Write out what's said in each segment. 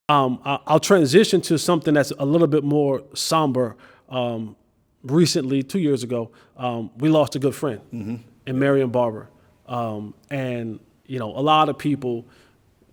I'll transition to something that's a little bit more somber. Recently, 2 years ago, we lost a good friend in Marion Barber. And, a lot of people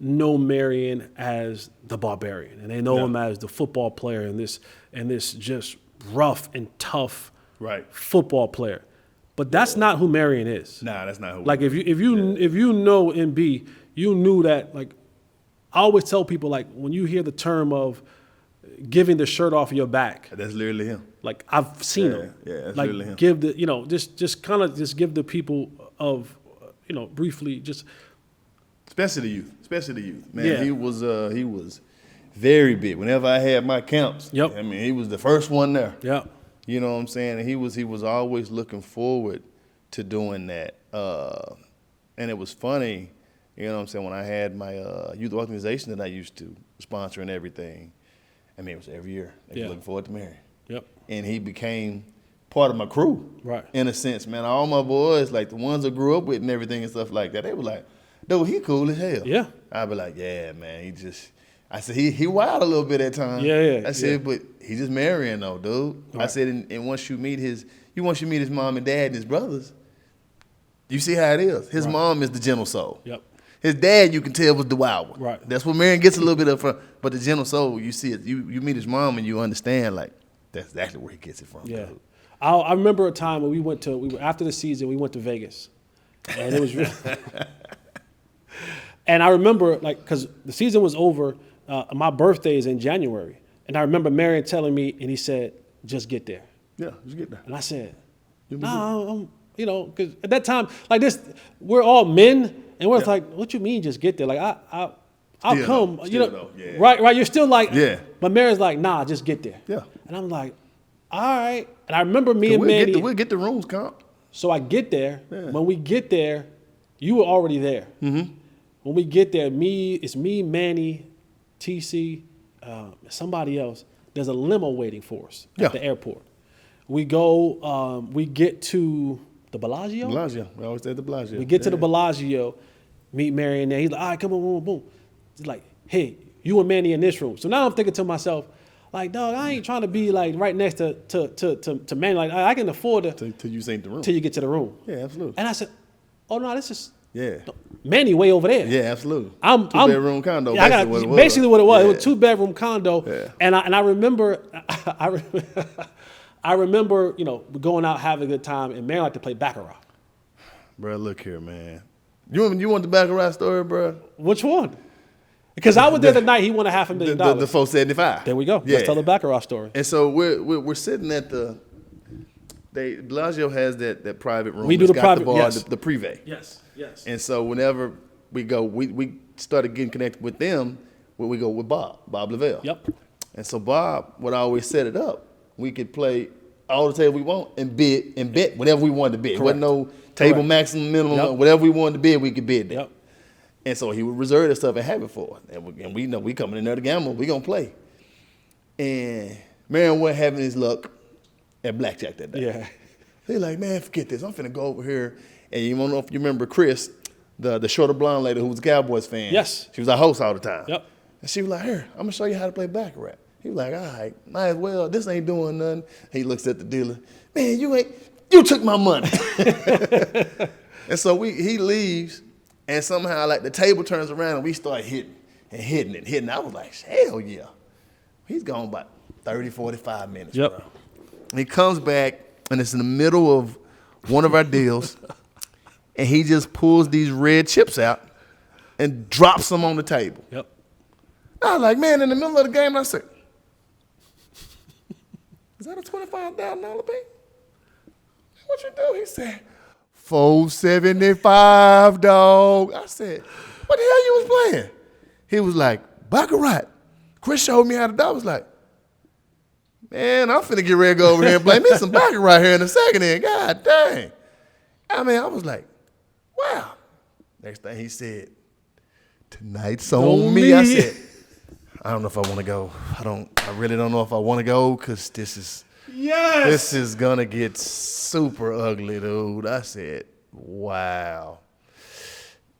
know Marion as the barbarian, and they know him as the football player and this just rough and tough football player. But that's not who Marion is. Nah, that's not who. Like if you know MB, you knew that. Like I always tell people, like when you hear the term of giving the shirt off your back, that's literally him. Like I've seen him. Yeah, that's like literally him. Give the just kind of give the people of briefly just. Especially the youth, man. Yeah. He was very big. Whenever I had my camps, I mean, he was the first one there. Yeah. You know what I'm saying? And he was always looking forward to doing that. And it was funny, you know what I'm saying, when I had my youth organization that I used to sponsor and everything. I mean, it was every year. They were looking forward to Marion. Yep. And he became part of my crew. Right. In a sense, man. All my boys, like the ones I grew up with and everything and stuff like that, they were like, dude, he cool as hell. Yeah. I'd be like, yeah, man, I said, he wild a little bit at times. Yeah. I said, but he just Marion though, dude. Right. I said, and once you meet his mom and dad and his brothers, you see how it is. His mom is the gentle soul. Yep. His dad, you can tell, was the wild one. Right. That's what Marion gets a little bit of from. But the gentle soul, you see it. You meet his mom and you understand, like, that's exactly where he gets it from. Yeah. Dude. I remember a time when we were after the season, we went to Vegas. And it was really and I remember, like, because the season was over, my birthday is in January. And I remember Marion telling me, and he said, just get there. Yeah, just get there. And I said, no, because at that time, like this, we're all men, and we're like, what you mean just get there? Like, I'll come, right? You're still like, but Marion's like, nah, just get there. Yeah. And I'm like, all right. And I remember me and Manny. We'll get the rooms, comp. So I get there. Yeah. When we get there, you were already there. Mm-hmm. When we get there, it's me, Manny, TC, somebody else. There's a limo waiting for us at the airport. We go, we get to the Bellagio. We always at the Bellagio. We get to the Bellagio, meet Marion there. He's like, all right, come on, boom, boom. He's like, hey, you and Manny in this room. So now I'm thinking to myself, like, dog, I ain't trying to be like right next to Manny. Like, I can afford to till you ain't the room. Till you get to the room. Yeah, absolutely. And I said, oh no, this is no, Manny way over there. Yeah, absolutely. Two-bedroom condo. Yeah, basically what it was. Yeah. It was a 2-bedroom condo. Yeah. And I remember, I remember, going out having a good time, and Marion liked to play baccarat. Bro, look here, man. You want the baccarat story, bro? Which one? Because I was there the night he won $500,000. The 475. There we go. Yeah. Let's tell the baccarat story. And so we're sitting at Bellagio has that private room. We do the private, the bar, yes. the privé. Yes. And so whenever we go, we started getting connected with them when we go with Bob Lavelle. Yep. And so Bob would always set it up. We could play all the table we want and bet whatever we wanted to bid. There wasn't no table maximum, minimum, whatever we wanted to bid, we could bid there. Yep. And so he would reserve that stuff and have it for us. And we know we coming in there to gamble, we gonna play. And Marion wasn't having his luck at blackjack that day. Yeah. He's like, man, forget this. I'm finna go over here. And you don't know if you remember Chris, the shorter blonde lady who was a Cowboys fan. Yes. She was our host all the time. Yep. And she was like, here, I'm gonna show you how to play baccarat. He was like, all right, might as well. This ain't doing nothing. He looks at the dealer. Man, you took my money. And so he leaves, and somehow like the table turns around and we start hitting it. I was like, hell yeah. He's gone about 30, 45 minutes, bro. And he comes back, and it's in the middle of one of our deals, and he just pulls these red chips out and drops them on the table. Yep. I was like, man, in the middle of the game, I said, is that a $25,000 bet? What you do? He said, $475, dog. I said, what the hell you was playing? He was like, baccarat. Chris showed me how to do it. I was like, man, I'm finna get ready to go over here and play me some baccarat here in a second then. God dang. I mean, I was like, wow. Next thing he said, tonight's on me. I said, I don't know if I want to go. I really don't know if I want to go because this is gonna get super ugly, dude. I said, wow.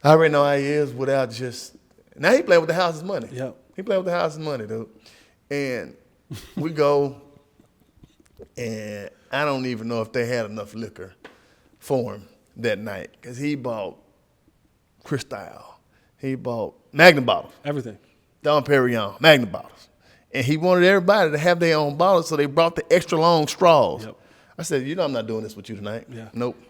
I already know how he is without just. Now he playing with the house's money. Yep. He playing with the house's money, dude. And we go, and I don't even know if they had enough liquor for him that night because he bought Cristal. He bought Magnum bottles. Everything. Dom Perignon, Magnum bottles. And he wanted everybody to have their own bottles, so they brought the extra long straws. Yep. I said, you know I'm not doing this with you tonight. Yeah. Nope.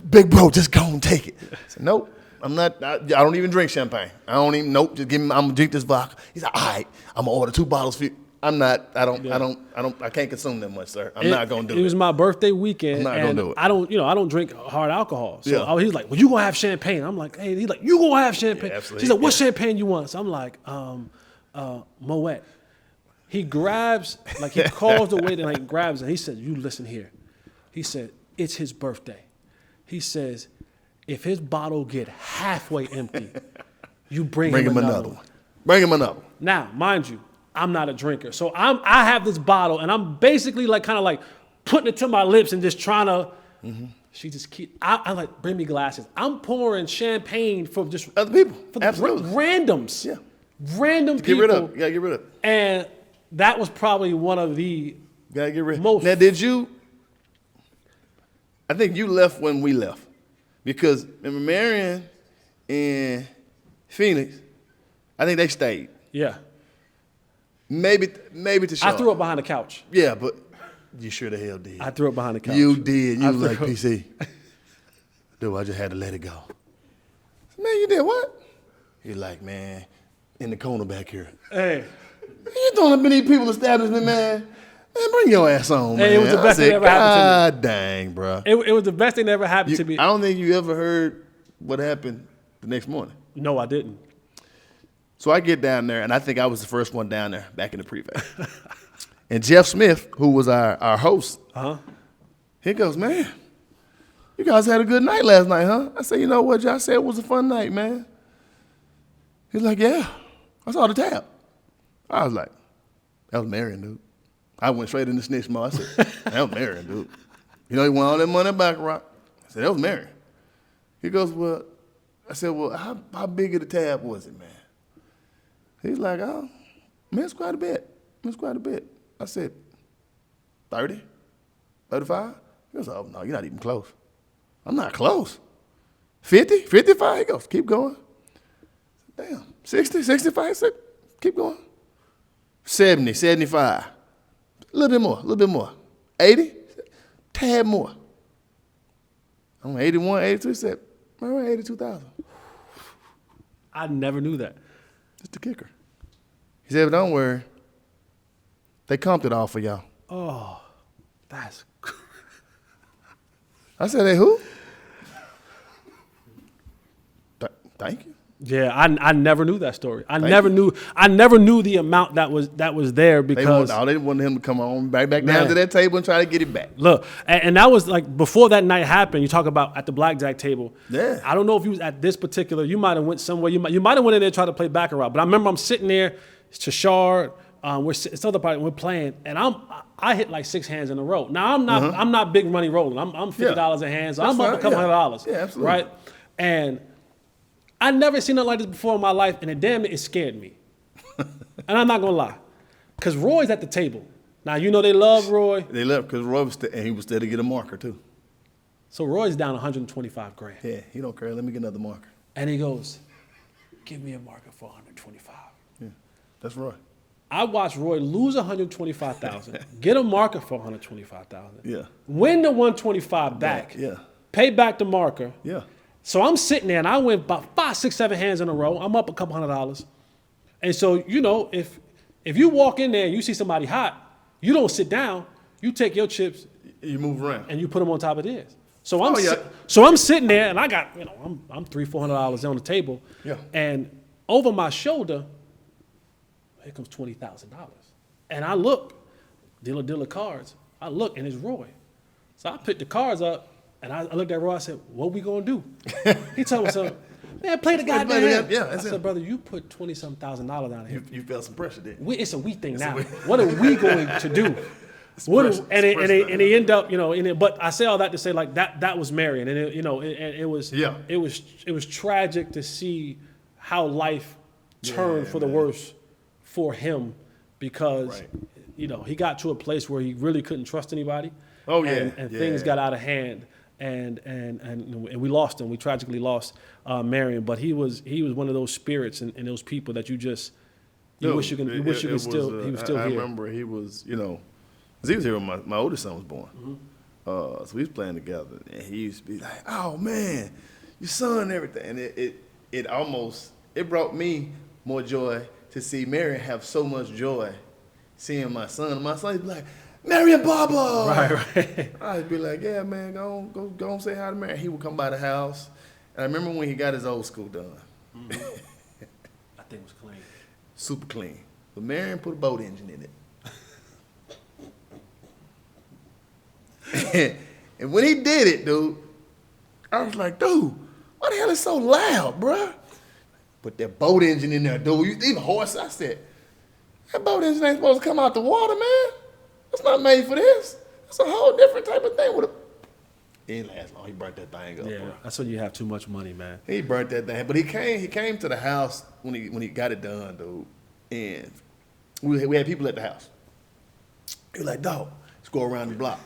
Big bro, just go and take it. I said, nope. I'm not. I don't even drink champagne. I don't even. Nope. Just give me. I'm gonna drink this vodka. He's like, all right. I'm gonna order 2 bottles for you. I'm not. I can't consume that much, sir. I'm not gonna do it. It was my birthday weekend. I'm not gonna do it. I don't drink hard alcohol. So Yeah. he was like, well, you gonna have champagne. I'm like, hey. He's like, you gonna have champagne. Yeah, absolutely. She's like, what champagne you want? So I'm like, Moet. He grabs, like he calls the waiter and like grabs it. He said, you listen here. He said, it's his birthday. He says, if his bottle get halfway empty, you bring him another one. Bring him another one. Now, mind you, I'm not a drinker. So I have this bottle and I'm basically like kind of like putting it to my lips and just trying to, she just I'm like, bring me glasses. I'm pouring champagne for just Other people. for Absolutely. randoms. Yeah. Random Get people. rid of it. You gotta get rid of it. And that was probably one of the Gotta get rid of it. most. Now, did you? I think you left when we left. Because remember Marian and Phoenix, I think they stayed. Yeah. Maybe to show. I threw up behind the couch. Yeah, but you sure the hell did. I threw up behind the couch. You did. You I was like, threw up. PC. Dude, I just had to let it go. Man, you did what? You're like, man, in the corner back here. Hey. You throwing up in these people's establishment, man. Man, bring your ass on, man. Hey, it was the best thing that ever happened to me. God dang, bro. It was the best thing that ever happened to me. I don't think you ever heard what happened the next morning. No, I didn't. So I get down there, and I think I was the first one down there back in the prefect. And Jeff Smith, who was our host, he goes, man, you guys had a good night last night, huh? I said, you know what, Josh said it was a fun night, man. He's like, yeah, I saw the tab. I was like, that was Marion, dude. I went straight in the snitch mode. I said, that was Marion, dude. You know, he want all that money back, right? I said, that was Marion. He goes, well, I said, well, how big of the tab was it, man? He's like, oh, man, it's quite a bit. It's quite a bit. I said, 30? 35? He goes, oh, no, you're not even close. I'm not close. 50? 55? He goes, keep going. Damn, 60, 65? I said, keep going. 70, 75. A little bit more. 80? Tad more. I'm 81, 82. He said, around 82,000. I never knew that. That's the kicker. He said, but don't worry. They comped it all for y'all. Oh, that's. I said, hey, who? Thank you. Yeah, I never knew that story. I never knew the amount that was there because They wanted him to come on back down to that table and try to get it back. Look, and that was like before that night happened. You talk about at the blackjack table. Yeah. I don't know if you was at this particular. You might have went somewhere. You might have went in there and tried to play baccarat. But I remember I'm sitting there, Chashard. It's other party. We're playing, and I hit like 6 hands in a row. Now I'm not big money rolling. I'm $50 a hand, so I'm up a couple $100. Yeah, absolutely. Right, and I never seen nothing like this before in my life, and it scared me. And I'm not gonna lie, because Roy's at the table. Now you know they love Roy. They left because Roy was and he was there to get a marker too. So Roy's down 125 grand. Yeah, he don't care. Let me get another marker. And he goes, give me a marker for 125. Yeah, that's Roy. I watched Roy lose 125,000, get a marker for 125,000. Yeah. Win the 125 back. Yeah. Pay back the marker. Yeah. So I'm sitting there and I went about 5, 6, 7 hands in a row. I'm up a couple $100. And so, you know, if you walk in there and you see somebody hot, you don't sit down. You take your chips. You move around. And you put them on top of theirs. So I'm sitting there and I got, I'm $300, $400 on the table. Yeah. And over my shoulder, here comes $20,000. And I look, dealer cards. I look and it's Roy. So I picked the cards up and I looked at Roy. I said, what we gonna do? He told me something. Man, play the goddamn hand. Yeah, I said, brother, you put $20-something thousand down here. You felt some pressure, didn't you? It's a we thing now. What are we going to do? And they end up, but I say all that to say like that was Marion, and it was tragic to see how life turned for the worse for him because, Right. you know, he got to a place where he really couldn't trust anybody. Oh, yeah. And things got out of hand. And we lost him. We tragically lost Marion, but he was one of those spirits and those people that you just wish you was still I here. remember he was, you know, 'cause he was here when my oldest son was born. Mm-hmm. So we was playing together, and he used to be like, "Oh man, your son and everything." And it brought me more joy to see Marion have so much joy seeing my son. My son would be like, "Marion Barber!" Right. I'd be like, "Yeah, man, go on, say hi to Marion." He would come by the house, and I remember when he got his old school done. I think it was clean. Super clean. But Marion put a boat engine in it. And when he did it, dude, I was like, dude, why the hell is so loud, bruh? Put that boat engine in there, dude. Even horse, I said, that boat engine ain't supposed to come out the water, man. It's not made for this. It's a whole different type of thing. It didn't last long. He burnt that thing up, Yeah, bro. that's when you have too much money, man. He burnt that thing. But he came to the house when he got it done, dude. And we had people at the house. He was like, dog, let's go around the block.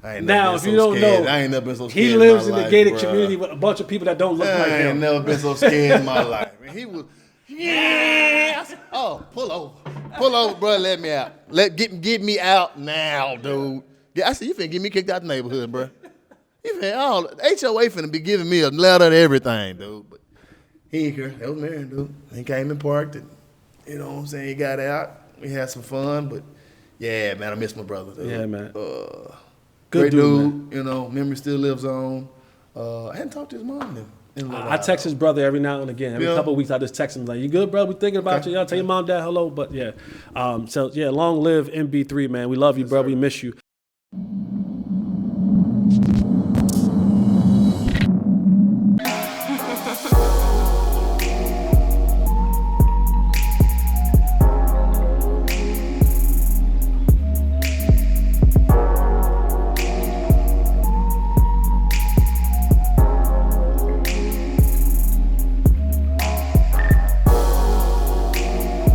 Now, if you don't know, I ain't never been so scared. he lives in my the life, gated bruh. community with a bunch of people that don't look like I ain't him. never been so scared in my life. And he was, yeah. I said, oh, pull over, bro. Let me out. Get me out now, dude. Yeah, I said, you finna get me kicked out the neighborhood, bro. You finna, HOA finna be giving me a letter to everything, dude. But he ain't care. That was Marion, dude. He came and parked, and you know what I'm saying. He got out. We had some fun, but yeah, man, I miss my brother, dude. Yeah, man. Good Good dude, dude. You know, memory still lives on. I hadn't talked to his mom in a little I while. text his brother every now and again. Every Yeah. couple of weeks, I just text him like, "You good, bro? We thinking about Okay. you. Y'all tell your mom, dad hello." But yeah, so yeah, long live MB3, man. We love you, bro. sir. We miss you.